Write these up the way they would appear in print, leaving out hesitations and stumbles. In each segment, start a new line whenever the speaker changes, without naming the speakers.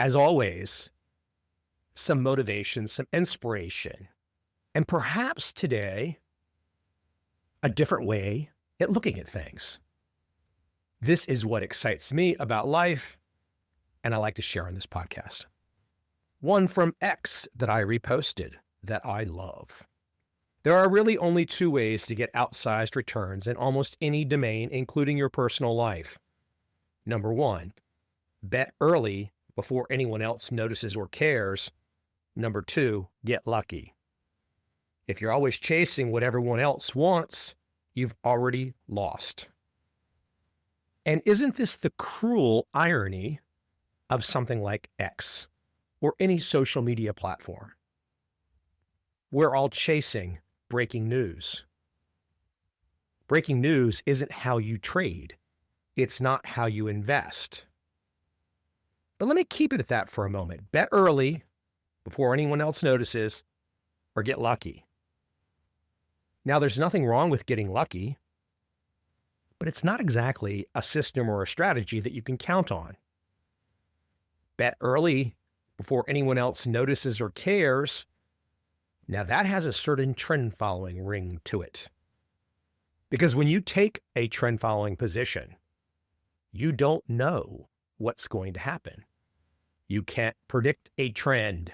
As always, some motivation, some inspiration, and perhaps today, a different way at looking at things. This is what excites me about life, and I like to share on this podcast. One from X that I reposted that I love. There are really only two ways to get outsized returns in almost any domain, including your personal life. Number one, bet early before anyone else notices or cares. Number two, get lucky. If you're always chasing what everyone else wants, you've already lost. And isn't this the cruel irony of something like X or any social media platform? We're all chasing breaking news. Breaking news isn't how you trade. It's not how you invest. But let me keep it at that for a moment. Bet early before anyone else notices, or get lucky. Now, there's nothing wrong with getting lucky, but it's not exactly a system or a strategy that you can count on. Bet early before anyone else notices or cares. Now, that has a certain trend following ring to it. Because when you take a trend following position, you don't know what's going to happen. You can't predict a trend.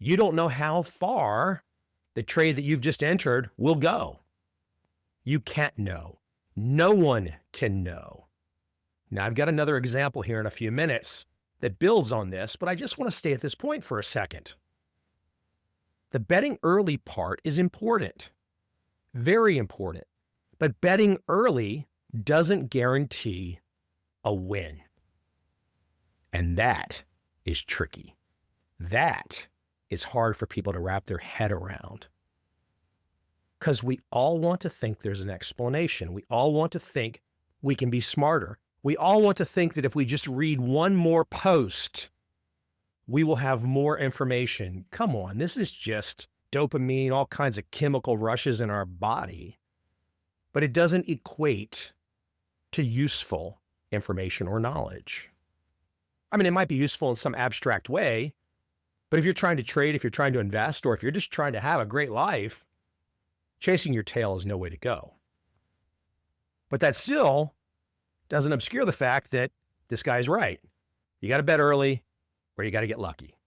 You don't know how far the trade that you've just entered will go. You can't know. No one can know. Now, I've got another example here in a few minutes that builds on this, but I just want to stay at this point for a second. The betting early part is important, very important, but betting early doesn't guarantee a win. And that is tricky. That is hard for people to wrap their head around. Because we all want to think there's an explanation. We all want to think we can be smarter. We all want to think that if we just read one more post, we will have more information. Come on, this is just dopamine, all kinds of chemical rushes in our body. But it doesn't equate to useful information or knowledge. I mean, it might be useful in some abstract way, but if you're trying to trade, if you're trying to invest, or if you're just trying to have a great life, chasing your tail is no way to go. But that still doesn't obscure the fact that this guy's right. You got to bet early or you got to get lucky.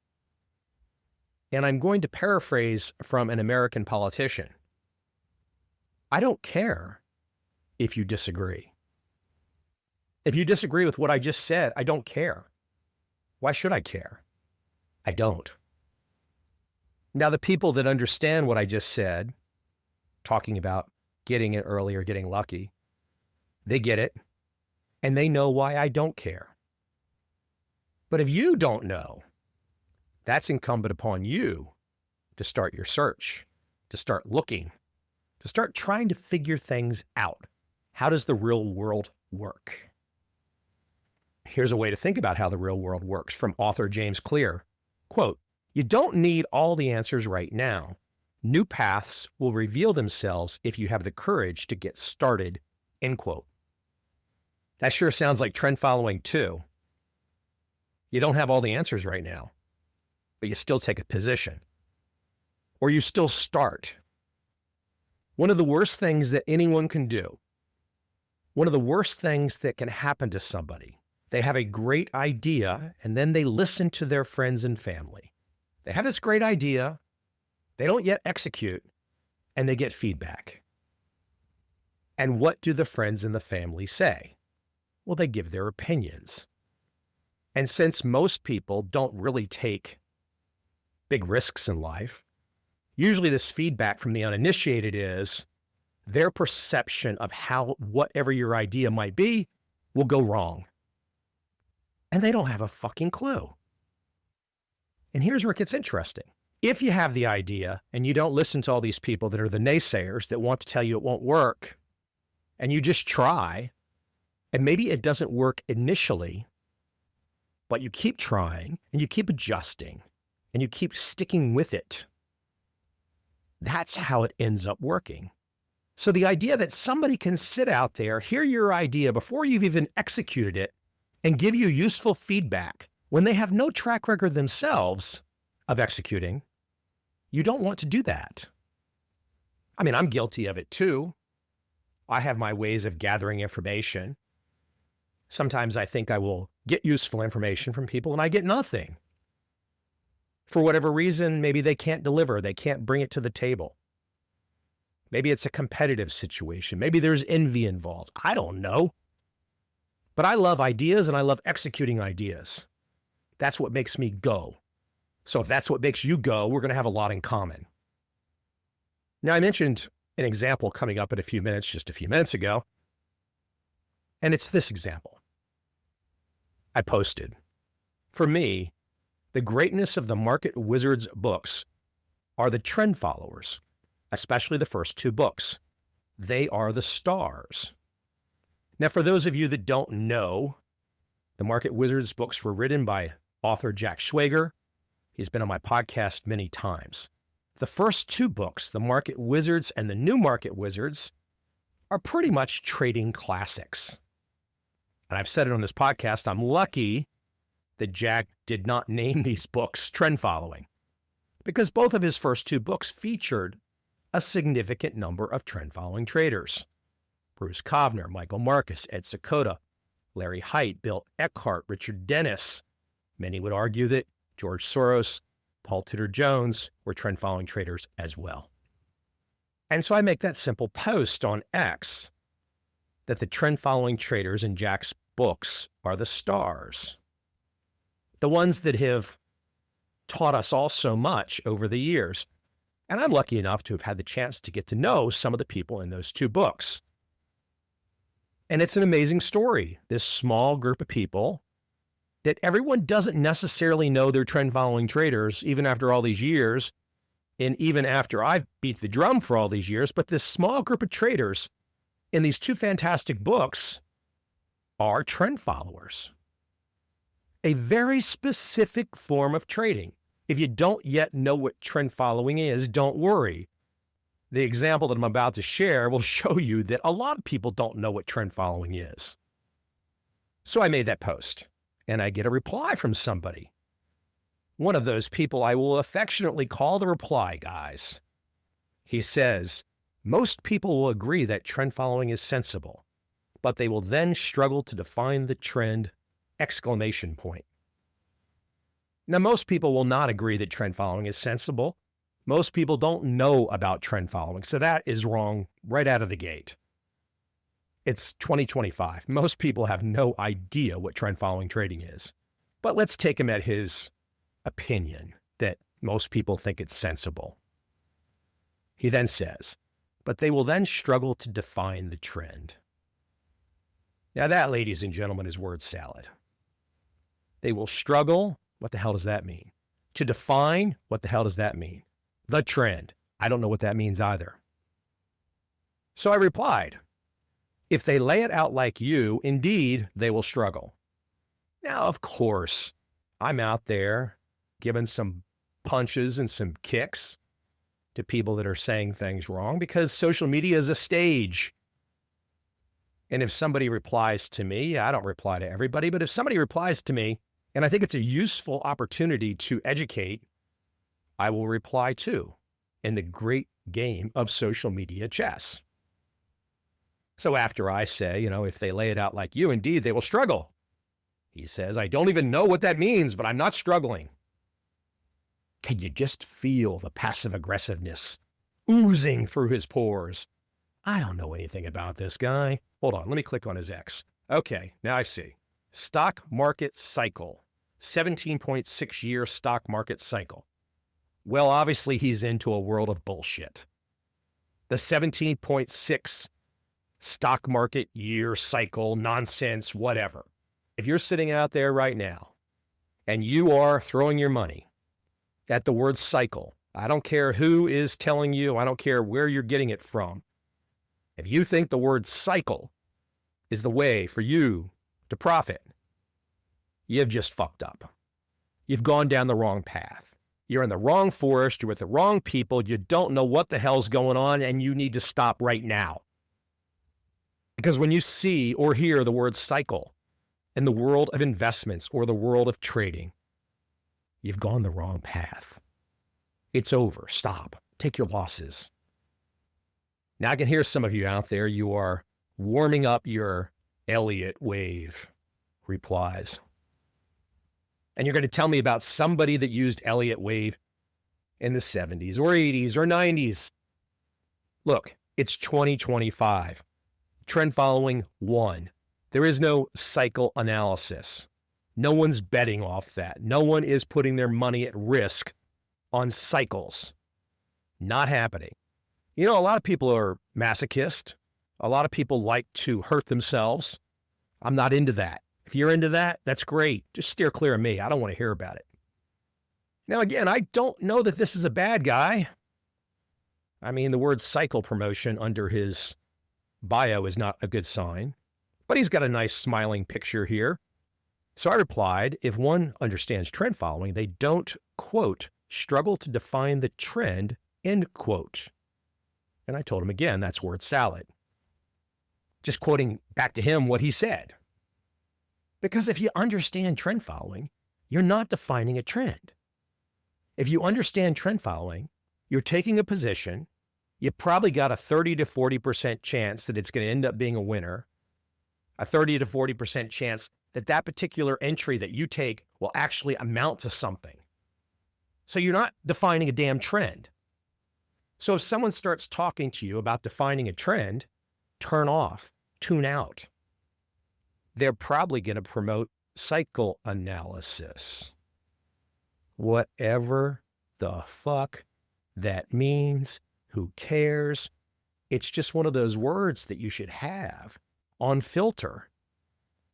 And I'm going to paraphrase from an American politician. I don't care if you disagree. If you disagree with what I just said, I don't care. Why should I care? I don't. Now, the people that understand what I just said, talking about getting it early or getting lucky, they get it, and they know why I don't care. But if you don't know, that's incumbent upon you to start your search, to start looking, to start trying to figure things out. How does the real world work? Here's a way to think about how the real world works from author James Clear. Quote, "You don't need all the answers right now. New paths will reveal themselves if you have the courage to get started." End quote. That sure sounds like trend following too. You don't have all the answers right now, but you still take a position. Or you still start. One of the worst things that anyone can do, one of the worst things that can happen to somebody, they have a great idea and then they listen to their friends and family. They have this great idea, they don't yet execute, and they get feedback. And what do the friends and the family say? Well, they give their opinions. And since most people don't really take big risks in life, usually this feedback from the uninitiated is their perception of how whatever your idea might be will go wrong. And they don't have a fucking clue. And here's where it gets interesting. If you have the idea and you don't listen to all these people that are the naysayers that want to tell you it won't work, and you just try, and maybe it doesn't work initially, but you keep trying and you keep adjusting and you keep sticking with it, that's how it ends up working. So the idea that somebody can sit out there, hear your idea before you've even executed it, and give you useful feedback when they have no track record themselves of executing, you don't want to do that. I mean, I'm guilty of it too. I have my ways of gathering information. Sometimes I think I will get useful information from people and I get nothing. For whatever reason, maybe they can't deliver. They can't bring it to the table. Maybe it's a competitive situation. Maybe there's envy involved. I don't know. But I love ideas and I love executing ideas. That's what makes me go. So if that's what makes you go, we're going to have a lot in common. Now, I mentioned an example coming up in a few minutes, just a few minutes ago. And it's this example. I posted, for me, the greatness of the Market Wizards books are the trend followers, especially the first two books. They are the stars. Now, for those of you that don't know, the Market Wizards books were written by author Jack Schwager. He's been on my podcast many times. The first two books, The Market Wizards and The New Market Wizards, are pretty much trading classics. And I've said it on this podcast, I'm lucky that Jack did not name these books Trend Following, because both of his first two books featured a significant number of trend-following traders. Bruce Kovner, Michael Marcus, Ed Seykota, Larry Haight, Bill Eckhart, Richard Dennis. Many would argue that George Soros, Paul Tudor Jones were trend-following traders as well. And so I make that simple post on X that the trend-following traders in Jack's books are the stars, the ones that have taught us all so much over the years. And I'm lucky enough to have had the chance to get to know some of the people in those two books. And it's an amazing story, this small group of people that everyone doesn't necessarily know they're trend-following traders, even after all these years, and even after I've beat the drum for all these years. But this small group of traders in these two fantastic books are trend followers. A very specific form of trading. If you don't yet know what trend following is, don't worry. The example that I'm about to share will show you that a lot of people don't know what trend following is. So I made that post, and I get a reply from somebody. One of those people I will affectionately call the reply guys. He says, most people will agree that trend following is sensible, but they will then struggle to define the trend, ! Now, most people will not agree that trend following is sensible. Most people don't know about trend following, so that is wrong right out of the gate. It's 2025. Most people have no idea what trend following trading is. But let's take him at his opinion that most people think it's sensible. He then says, but they will then struggle to define the trend. Now that, ladies and gentlemen, is word salad. They will struggle. What the hell does that mean? To define, what the hell does that mean? The trend. I don't know what that means either. So I replied, if they lay it out like you, indeed, they will struggle. Now, of course, I'm out there giving some punches and some kicks to people that are saying things wrong because social media is a stage. And if somebody replies to me, I don't reply to everybody, but if somebody replies to me, and I think it's a useful opportunity to educate, I will reply too in the great game of social media chess. So after I say, if they lay it out like you, indeed, they will struggle. He says, I don't even know what that means, but I'm not struggling. Can you just feel the passive aggressiveness oozing through his pores? I don't know anything about this guy. Hold on, let me click on his X. Okay, now I see. Stock market cycle, 17.6-year stock market cycle. Well, obviously he's into a world of bullshit. The 17.6 stock market year cycle, nonsense, whatever. If you're sitting out there right now and you are throwing your money at the word cycle, I don't care who is telling you, I don't care where you're getting it from. If you think the word cycle is the way for you to profit, you've just fucked up. You've gone down the wrong path. You're in the wrong forest. You're with the wrong people. You don't know what the hell's going on, and you need to stop right now. Because when you see or hear the word cycle, in the world of investments or the world of trading, you've gone the wrong path. It's over. Stop. Take your losses. Now I can hear some of you out there, you are warming up your Elliott wave replies. And you're going to tell me about somebody that used Elliott wave in the 70s or 80s or 90s. Look, it's 2025. Trend following won. There is no cycle analysis. No one's betting off that. No one is putting their money at risk on cycles. Not happening. You know, a lot of people are masochist. A lot of people like to hurt themselves. I'm not into that. If you're into that, that's great. Just steer clear of me. I don't want to hear about it. Now, again, I don't know that this is a bad guy. I mean, the word cycle promotion under his bio is not a good sign, but he's got a nice smiling picture here. So I replied, if one understands trend following, they don't, quote, struggle to define the trend, end quote. And I told him again, that's word salad. Just quoting back to him what he said. Because if you understand trend following, you're not defining a trend. If you understand trend following, you're taking a position, you probably got a 30 to 40% chance that it's going to end up being a winner, a 30 to 40% chance that that particular entry that you take will actually amount to something. So you're not defining a damn trend. So if someone starts talking to you about defining a trend, turn off, tune out. They're probably going to promote cycle analysis. Whatever the fuck that means, who cares? It's just one of those words that you should have on filter.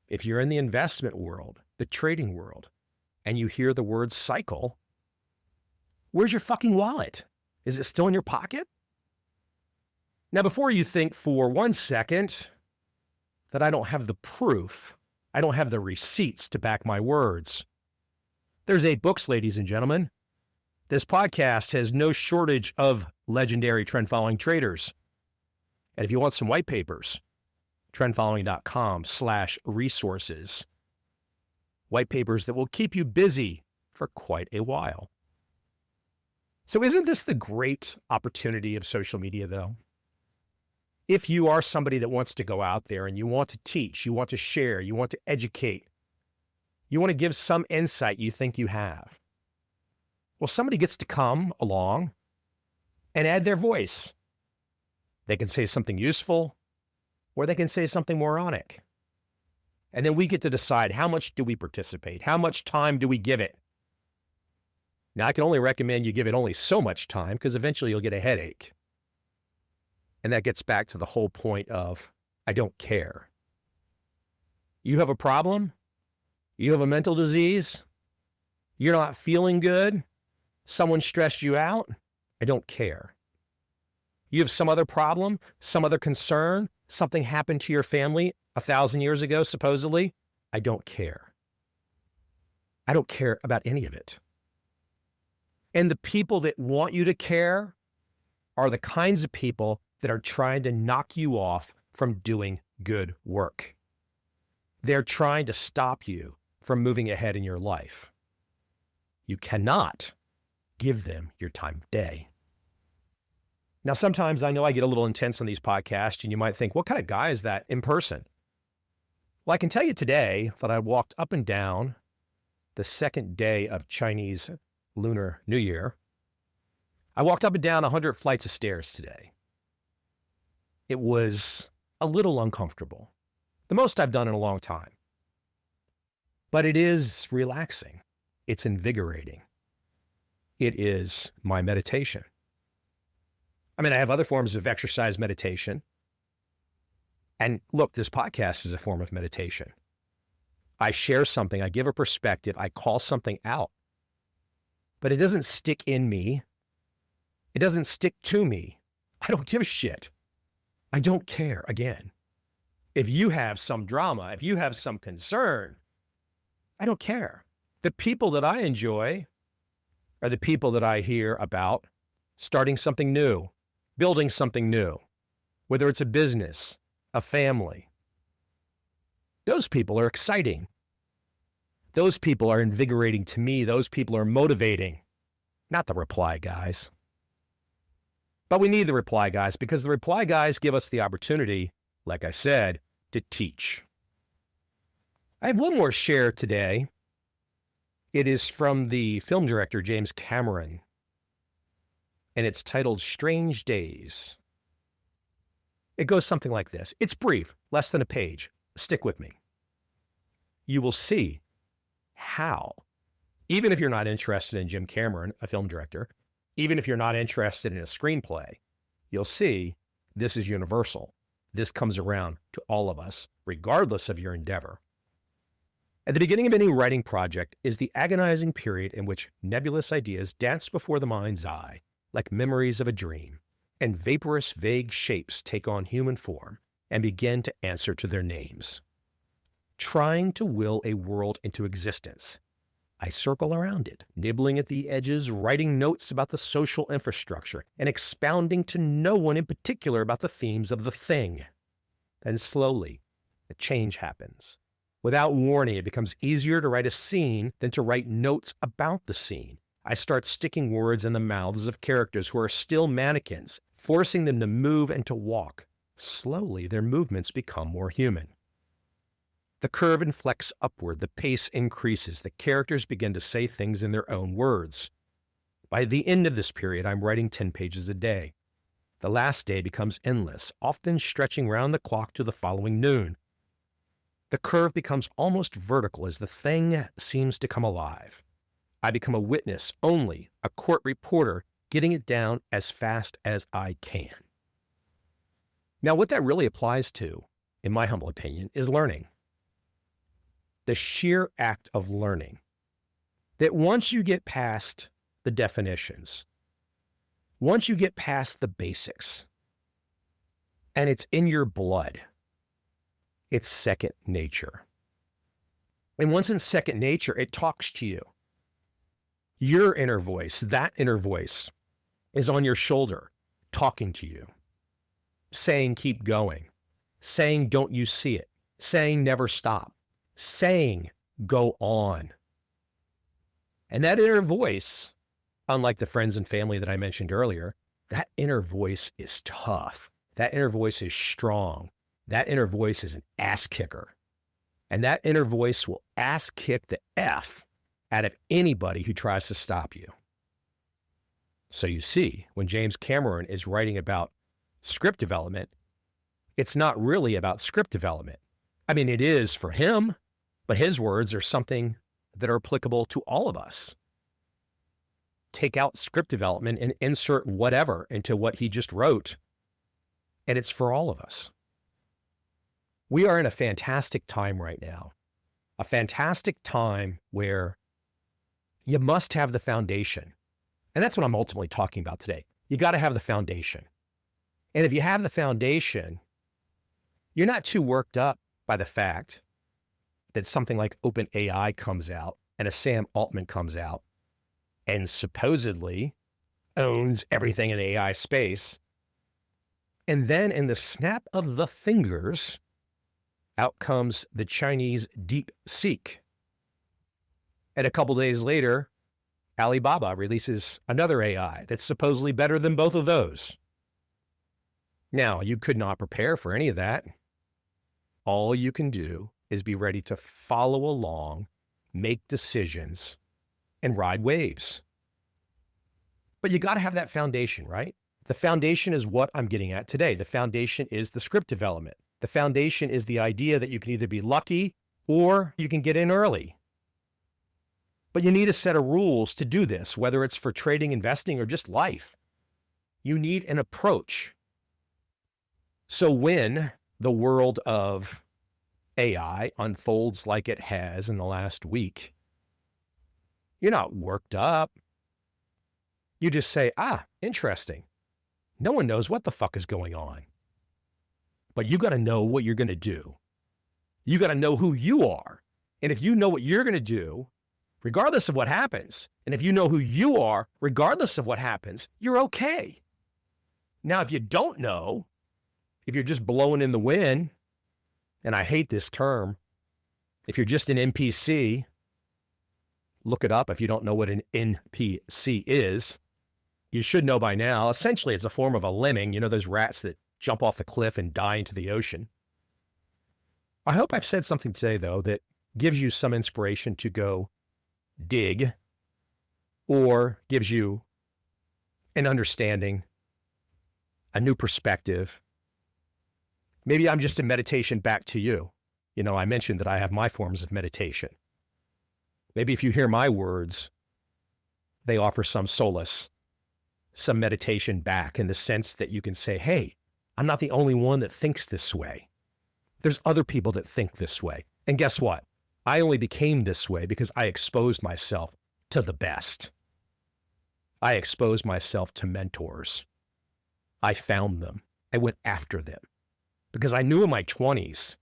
If you're in the investment world, the trading world, and you hear the word cycle, where's your fucking wallet? Is it still in your pocket? Now, before you think for 1 second that I don't have the proof, I don't have the receipts to back my words, there's 8 books, ladies and gentlemen. This podcast has no shortage of legendary trend-following traders. And if you want some white papers, trendfollowing.com/resources. White papers that will keep you busy for quite a while. So isn't this the great opportunity of social media, though? If you are somebody that wants to go out there and you want to teach, you want to share, you want to educate, you want to give some insight you think you have, well, somebody gets to come along and add their voice. They can say something useful, or they can say something moronic. And then we get to decide, how much do we participate? How much time do we give it? Now, I can only recommend you give it only so much time, because eventually you'll get a headache. And that gets back to the whole point of, I don't care. You have a problem? You have a mental disease? You're not feeling good? Someone stressed you out? I don't care. You have some other problem, some other concern, something happened to your family 1,000 years ago, supposedly? I don't care. I don't care about any of it. And the people that want you to care are the kinds of people that are trying to knock you off from doing good work. They're trying to stop you from moving ahead in your life. You cannot give them your time of day. Now, sometimes I know I get a little intense on these podcasts, and you might think, what kind of guy is that in person? Well, I can tell you today that I walked up and down the second day of Chinese Lunar New Year. I walked up and down 100 flights of stairs today. It was a little uncomfortable, the most I've done in a long time. But it is relaxing. It's invigorating. It is my meditation. I mean, I have other forms of exercise meditation. And look, this podcast is a form of meditation. I share something, I give a perspective, I call something out. But it doesn't stick in me. It doesn't stick to me. I don't give a shit. I don't care, again. If you have some drama, if you have some concern, I don't care. The people that I enjoy are the people that I hear about starting something new, building something new, whether it's a business, a family. Those people are exciting. Those people are invigorating to me. Those people are motivating, not the reply guys. But we need the reply guys because the reply guys give us the opportunity, like I said, to teach. I have one more share today. It is from the film director, James Cameron, and it's titled Strange Days. It goes something like this. It's brief, less than a page. Stick with me. You will see how, even if you're not interested in Jim Cameron, a film director, even if you're not interested in a screenplay, you'll see this is universal. This comes around to all of us, regardless of your endeavor. At the beginning of any writing project is the agonizing period in which nebulous ideas dance before the mind's eye, like memories of a dream, and vaporous, vague shapes take on human form and begin to answer to their names. Trying to will a world into existence, I circle around it, nibbling at the edges, writing notes about the social infrastructure, and expounding to no one in particular about the themes of the thing. Then slowly, a change happens. Without warning, it becomes easier to write a scene than to write notes about the scene. I start sticking words in the mouths of characters who are still mannequins, forcing them to move and to walk. Slowly, their movements become more human. The curve inflects upward, the pace increases, the characters begin to say things in their own words. By the end of this period, I'm writing 10 pages a day. The last day becomes endless, often stretching round the clock to the following noon. The curve becomes almost vertical as the thing seems to come alive. I become a witness only, a court reporter, getting it down as fast as I can. Now, what that really applies to, in my humble opinion, is learning. The sheer act of learning. That once you get past the definitions, once you get past the basics, and it's in your blood, it's second nature. And once in second nature, it talks to you. Your inner voice, that inner voice, is on your shoulder, talking to you, saying keep going, saying don't you see it, saying never stop, saying go on. And that inner voice, unlike the friends and family that I mentioned earlier, that inner voice is tough. That inner voice is strong. That inner voice is an ass kicker. And that inner voice will ass kick the F out of anybody who tries to stop you. So you see, when James Cameron is writing about script development, it's not really about script development. I mean, it is for him, but his words are something that are applicable to all of us. Take out script development and insert whatever into what he just wrote, and it's for all of us. We are in a fantastic time right now, a fantastic time where you must have the foundation. And that's what I'm ultimately talking about today. You got to have the foundation. And if you have the foundation, you're not too worked up by the fact that something like OpenAI comes out and a Sam Altman comes out and supposedly owns everything in the AI space. And then in the snap of the fingers, out comes the Chinese DeepSeek. And a couple days later, Alibaba releases another AI that's supposedly better than both of those. Now, you could not prepare for any of that. All you can do is be ready to follow along, make decisions, and ride waves. But you got to have that foundation, right? The foundation is what I'm getting at today. The foundation is the script development. The foundation is the idea that you can either be lucky or you can get in early. But you need a set of rules to do this, whether it's for trading, investing, or just life. You need an approach. So when the world of AI unfolds like it has in the last week, you're not worked up. You just say, interesting. No one knows what the fuck is going on. But you got to know what you're going to do. You got to know who you are. And if you know what you're going to do, regardless of what happens, and if you know who you are, regardless of what happens, you're okay. Now, if you don't know, if you're just blowing in the wind, and I hate this term, If you're just an NPC, look it up if you don't know what an NPC is. You should know by now. Essentially, it's a form of a lemming, those rats that jump off the cliff and die into the ocean. I hope I've said something today, though, that gives you some inspiration to go dig or gives you an understanding, a new perspective. Maybe I'm just a meditation back to you. I mentioned that I have my forms of meditation. Maybe if you hear my words, they offer some solace, some meditation back in the sense that you can say, hey, I'm not the only one that thinks this way. There's other people that think this way. And guess what? I only became this way because I exposed myself to the best. I exposed myself to mentors. I found them. I went after them because I knew in my 20s,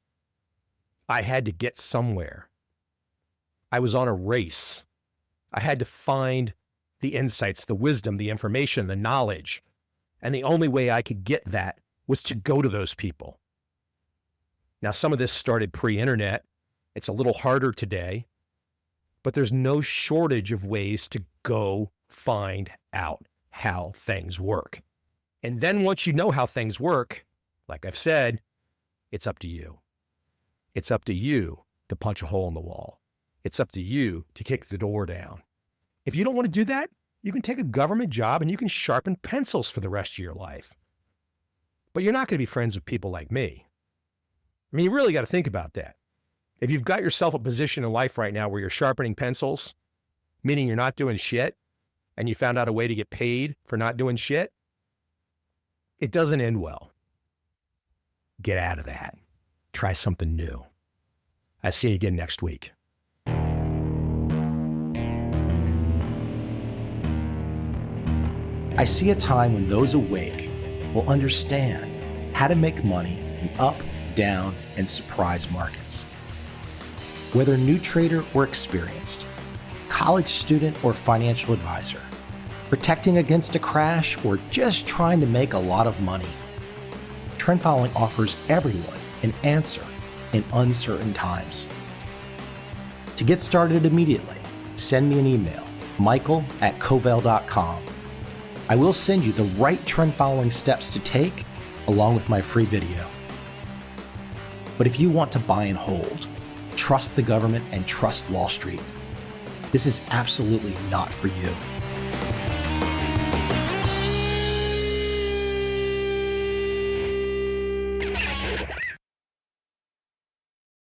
I had to get somewhere. I was on a race. I had to find the insights, the wisdom, the information, the knowledge. And the only way I could get that was to go to those people. Now, some of this started pre-internet. It's a little harder today, but there's no shortage of ways to go find out how things work. And then once you know how things work, like I've said, it's up to you. It's up to you to punch a hole in the wall. It's up to you to kick the door down. If you don't want to do that, you can take a government job and you can sharpen pencils for the rest of your life. But you're not going to be friends with people like me. I mean, you really got to think about that. If you've got yourself a position in life right now where you're sharpening pencils, meaning you're not doing shit, and you found out a way to get paid for not doing shit, it doesn't end well. Get out of that. Try something new. I'll see you again next week.
I see a time when those awake will understand how to make money in up, down, and surprise markets. Whether new trader or experienced, college student or financial advisor, protecting against a crash or just trying to make a lot of money, trend following offers everyone an answer in uncertain times. To get started immediately, send me an email, michael@covel.com. I will send you the right trend following steps to take along with my free video. But if you want to buy and hold, trust the government and trust Wall Street, this is absolutely not for you.